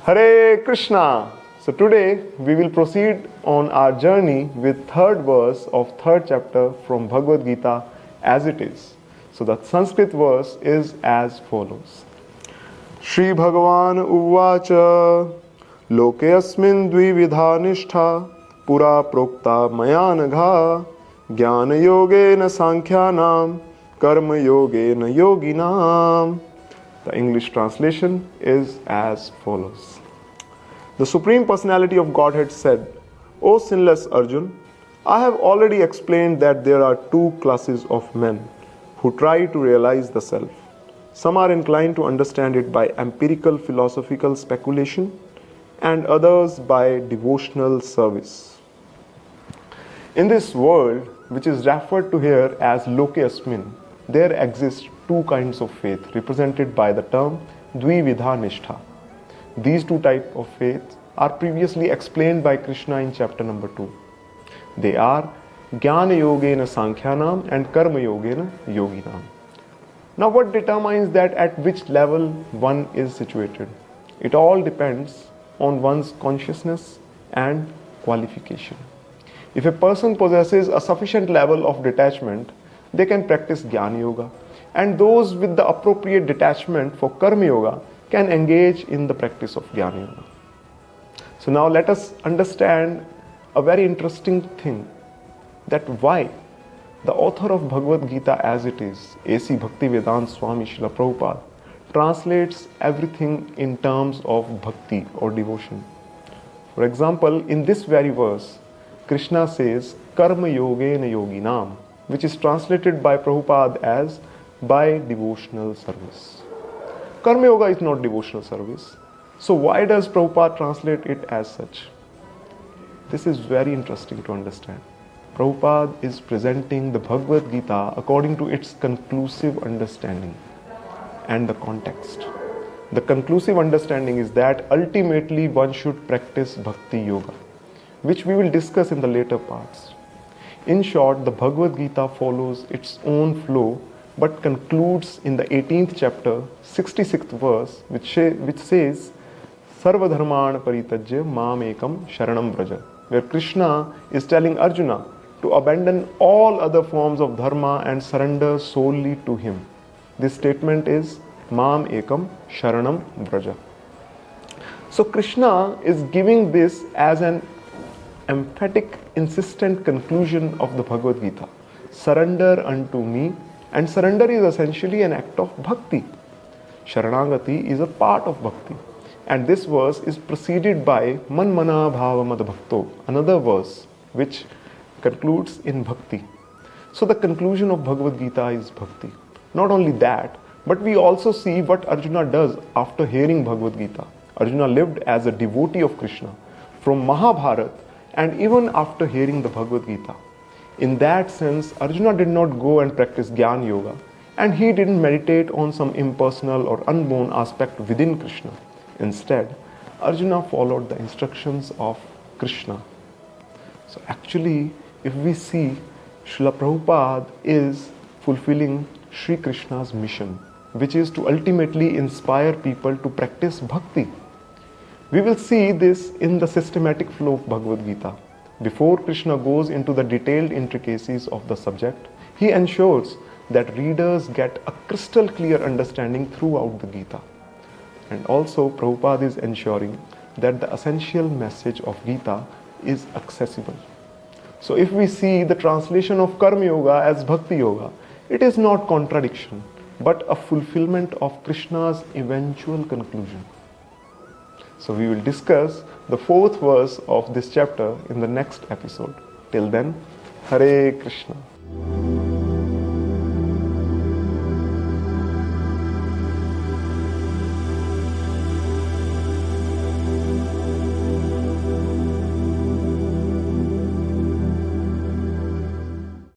Hare Krishna. So today we will proceed on our journey with third verse of third chapter from Bhagavad Gita as it is. So the Sanskrit verse is as follows. Shri Bhagavan Uvacha Loke asmin dvividha nishtha Pura prokta maya nagha Jnana Yogena Sankhyanam Karma Yogena Yoginam. The English translation is as follows. The Supreme Personality of Godhead said, O sinless Arjun, I have already explained that there are two classes of men who try to realize the self. Some are inclined to understand it by empirical philosophical speculation and others by devotional service. In this world, which is referred to here as Loke Asmin, there exist two kinds of faith represented by the term Dvividha Nishtha. These two types of faith are previously explained by Krishna in chapter number 2. They are Jnana Yogena Sankhyanam and Karma Yogena Yoginam. Now what determines that at which level one is situated? It all depends on one's consciousness and qualification. If a person possesses a sufficient level of detachment, they can practice Jnana Yoga, and those with the appropriate detachment for Karma Yoga can engage in the practice of Jnana Yoga. So now let us understand a very interesting thing, that why the author of Bhagavad Gita as it is, A.C. Bhaktivedanta Swami Srila Prabhupada, translates everything in terms of bhakti or devotion. For example, in this very verse, Krishna says, Karma Yogena Yoginam, which is translated by Prabhupada as by devotional service. Karma Yoga is not devotional service. So why does Prabhupada translate it as such? This is very interesting to understand. Prabhupada is presenting the Bhagavad Gita according to its conclusive understanding and the context. The conclusive understanding is that ultimately one should practice Bhakti Yoga, which we will discuss in the later parts. In short, the Bhagavad Gita follows its own flow but concludes in the 18th chapter, 66th verse, which says, Sarva dharmana paritajya mam ekam sharanam vraja, where Krishna is telling Arjuna to abandon all other forms of dharma and surrender solely to him. This statement is mam ekam sharanam vraja. So Krishna is giving this as an emphatic, insistent conclusion of the Bhagavad Gita. Surrender unto me, and surrender is essentially an act of bhakti. Sharanagati is a part of bhakti. And this verse is preceded by Manmana Bhavamad Bhakto, another verse which concludes in bhakti. So the conclusion of Bhagavad Gita is bhakti. Not only that, but we also see what Arjuna does after hearing Bhagavad Gita. Arjuna lived as a devotee of Krishna from Mahabharata and even after hearing the Bhagavad Gita. In that sense, Arjuna did not go and practice Jnana Yoga, and he didn't meditate on some impersonal or unborn aspect within Krishna. Instead, Arjuna followed the instructions of Krishna. So actually, if we see, Srila Prabhupada is fulfilling Sri Krishna's mission, which is to ultimately inspire people to practice bhakti. We will see this in the systematic flow of Bhagavad Gita. Before Krishna goes into the detailed intricacies of the subject, he ensures that readers get a crystal clear understanding throughout the Gita. And also Prabhupada is ensuring that the essential message of Gita is accessible. So if we see the translation of Karma Yoga as Bhakti Yoga, it is not contradiction, but a fulfillment of Krishna's eventual conclusion. So we will discuss the fourth verse of this chapter in the next episode. Till then, Hare Krishna.